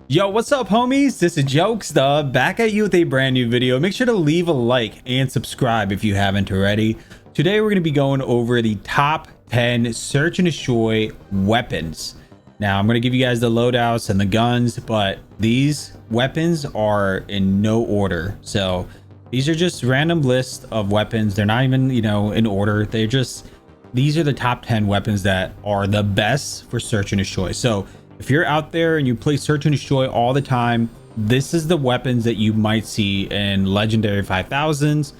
Yo, what's up, homies? This is Jokesta back at you with a brand new video. Make sure to leave a like and subscribe if you haven't already. Today, we're going to be going over the top 10 search and destroy weapons. Now, I'm going to give you guys the loadouts and the guns, but these weapons are in no order. So these are just random lists of weapons. They're not even, in order. These are the top 10 weapons that are the best for search and destroy. So if you're out there and you play search and destroy all the time, this is the weapons that you might see in legendary 5000s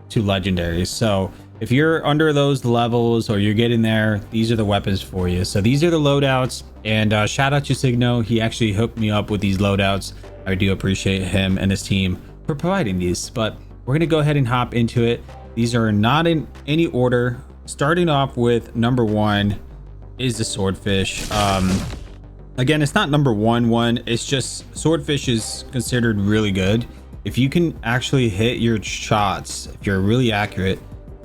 to legendaries. So if you're under those levels or you're getting there, these are the weapons for you. So these are the loadouts, and shout out to Signo. He actually hooked me up with these loadouts. I do appreciate him and his team for providing these, but we're going to go ahead and hop into it. These are not in any order. Starting off with number one is the Swordfish. Again, it's not number one. It's just Swordfish is considered really good. If you can actually hit your shots, if you're really accurate,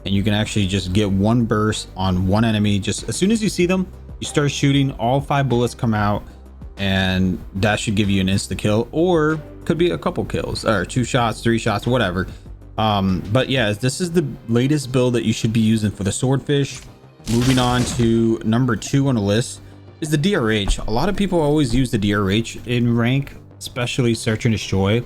and you can actually just get one burst on one enemy, just as soon as you see them, you start shooting, all 5 bullets come out, and that should give you an insta kill, or could be a couple kills, or 2 shots, 3 shots, whatever. But yeah, this is the latest build that you should be using for the Swordfish. Moving on to number 2 on the list is the DRH. A lot of people always use the DRH in rank, especially search and destroy.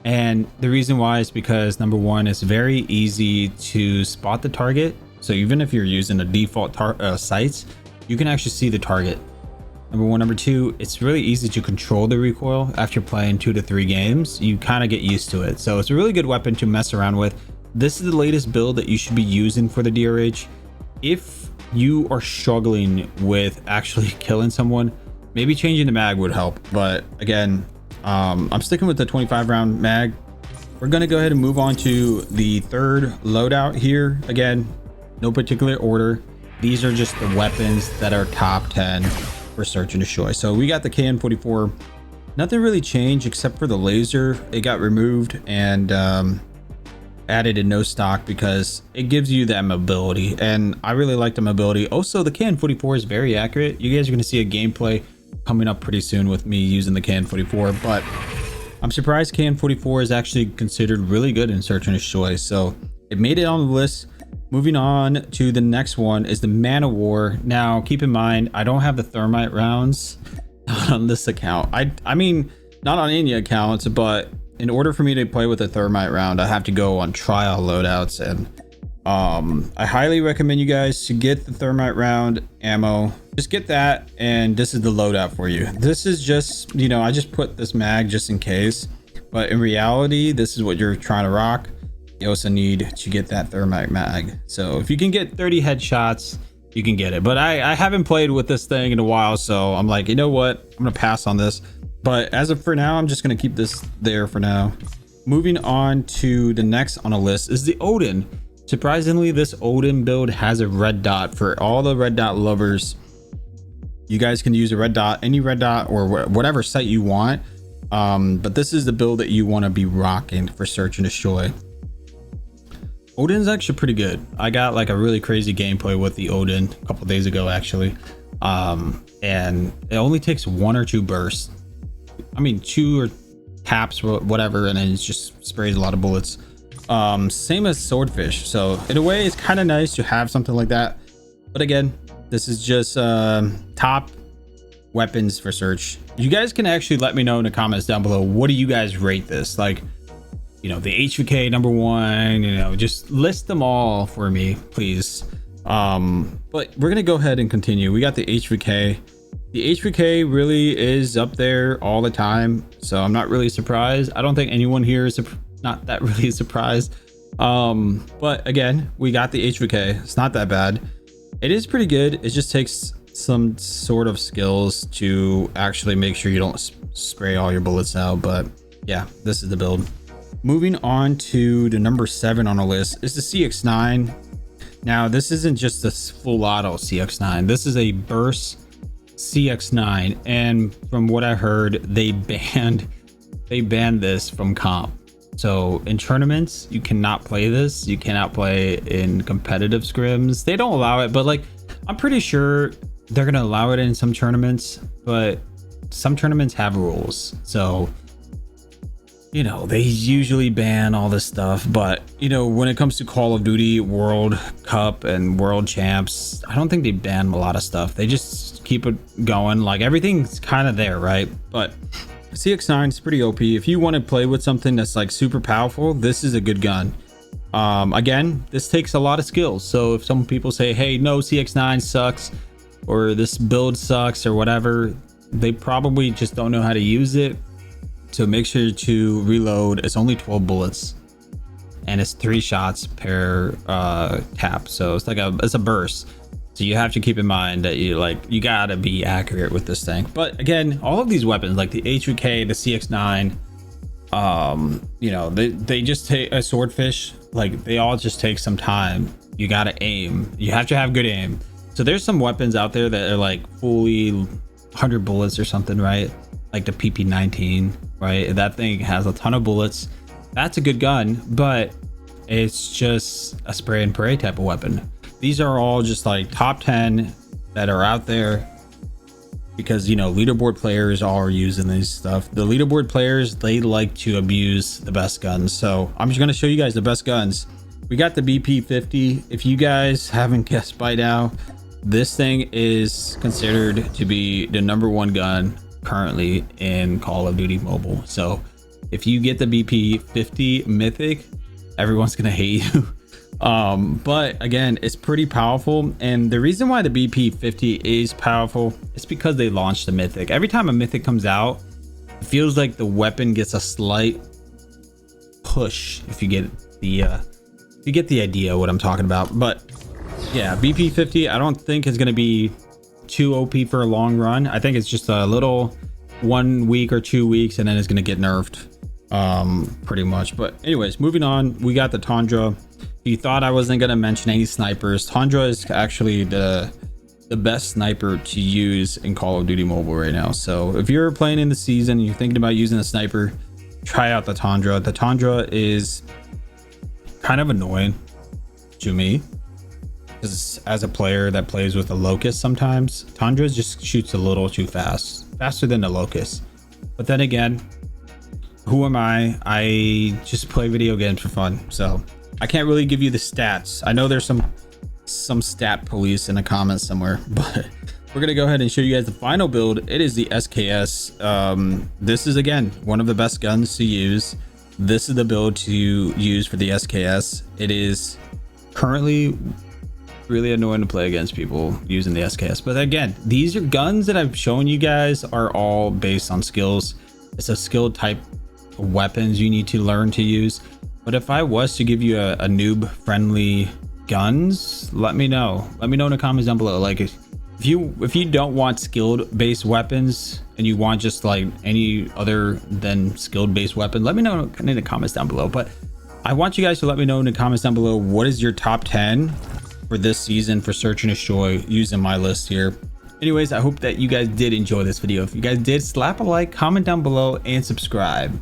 And the reason why is because number 1, it's very easy to spot the target. So even if you're using the default sights, you can actually see the target. Number 1. Number 2, it's really easy to control the recoil. After playing 2 to 3 games, you kind of get used to it. So it's a really good weapon to mess around with. This is the latest build that you should be using for the DRH. If you are struggling with actually killing someone, maybe changing the mag would help. But again, I'm sticking with the 25 round mag. We're going to go ahead and move on to the third loadout here. Again, no particular order. These are just the weapons that are top 10 for search and destroy. So we got the KN-44. Nothing really changed except for the laser. It got removed and added in no stock because it gives you that mobility, and I really like the mobility. Also, the KN-44 is very accurate. You guys are going to see a gameplay coming up pretty soon with me using the KN-44, but I'm surprised KN-44 is actually considered really good in search and destroy, so it made it on the list. Moving on to the next one is the Man of War. Now keep in mind, I don't have the thermite rounds on this account. I mean, not on any accounts, but in order for me to play with a thermite round, I have to go on trial loadouts, and I highly recommend you guys to get the thermite round ammo. Just get that, and this is the loadout for you. This is just, I just put this mag just in case, but in reality, this is what you're trying to rock. You also need to get that thermite mag. So if you can get 30 headshots, you can get it. But I haven't played with this thing in a while, so I'm like, you know what? I'm gonna pass on this. But as of for now, I'm just going to keep this there for now. Moving on to the next on the list is the Odin. Surprisingly, this Odin build has a red dot. For all the red dot lovers, you guys can use a red dot, any red dot, or whatever sight you want. But this is the build that you want to be rocking for search and destroy. Odin's actually pretty good. I got like a really crazy gameplay with the Odin a couple days ago, actually. And it only takes 1 or 2 bursts. I mean, 2 or taps, whatever, and then it just sprays a lot of bullets. Same as Swordfish. So in a way, it's kind of nice to have something like that. But again, this is just top weapons for search. You guys can actually let me know in the comments down below. What do you guys rate this? Like, the HVK number 1. Just list them all for me, please. But we're gonna go ahead and continue. We got the HVK. The HVK really is up there all the time, so I'm not really surprised. I don't think anyone here is not that really surprised. But again, we got the HVK. It's not that bad. It is pretty good. It just takes some sort of skills to actually make sure you don't spray all your bullets out. But yeah, this is the build. Moving on to the number 7 on the list is the CX9. Now, this isn't just a full auto CX9. This is a burst CX9, and from what I heard, they banned this from comp. So in tournaments, you cannot play this. You cannot play in competitive scrims. They don't allow it, but like, I'm pretty sure they're gonna allow it in some tournaments, but some tournaments have rules, so you know, they usually ban all this stuff. But you know, when it comes to Call of Duty World Cup and World Champs, I don't think they ban a lot of stuff. They just keep it going. Like, everything's kind of there, right? But CX9 is pretty OP. If you want to play with something that's like super powerful, this is a good gun. Again, this takes a lot of skills. So if some people say, hey, no, CX9 sucks, or this build sucks, or whatever, they probably just don't know how to use it. So make sure to reload. It's only 12 bullets, and it's 3 shots per tap. So it's like it's a burst. So you have to keep in mind that you gotta be accurate with this thing. But again, all of these weapons, like the HVK, the CX9, you know, they just take a Swordfish. Like, they all just take some time. You gotta aim. You have to have good aim. So there's some weapons out there that are like fully 100 bullets or something, right? Like the PP19, right? That thing has a ton of bullets. That's a good gun, but it's just a spray and pray type of weapon. These are all just like top 10 that are out there because, you know, leaderboard players are using this stuff. The leaderboard players, they like to abuse the best guns. So I'm just going to show you guys the best guns. We got the BP50. If you guys haven't guessed by now, this thing is considered to be the #1 gun currently in Call of Duty Mobile. So if you get the BP50 Mythic, everyone's gonna hate you. But again, it's pretty powerful, and the reason why the BP50 is powerful is because they launched the Mythic. Every time a Mythic comes out, it feels like the weapon gets a slight push, if you get the idea what I'm talking about. But yeah, BP50 I don't think is going to be too OP for a long run. I think it's just a little 1 week or 2 weeks, and then it's going to get nerfed pretty much. But anyways, moving on, we got the Tundra. If you thought I wasn't going to mention any snipers, Tundra is actually the best sniper to use in Call of Duty Mobile right now. So if you're playing in the season and you're thinking about using a sniper, try out the Tundra. The Tundra is kind of annoying to me, because as a player that plays with a Locust, sometimes Tundra just shoots a little too faster than the Locust. But then again, who am I just play video games for fun, so I can't really give you the stats. I know there's some stat police in the comments somewhere, but we're gonna go ahead and show you guys the final build. It is the SKS. This is, again, one of the best guns to use. This is the build to use for the SKS. It is currently really annoying to play against people using the SKS, but again, these are guns that I've shown you guys are all based on skills. It's a skill type of weapons you need to learn to use. But if I was to give you a noob friendly guns, let me know in the comments down below. Like, if you don't want skilled based weapons and you want just like any other than skilled based weapon, let me know in the comments down below. But I want you guys to let me know in the comments down below, what is your top 10 for this season for Search and Destroy using my list here. Anyways, I hope that you guys did enjoy this video. If you guys did, slap a like, comment down below, and subscribe.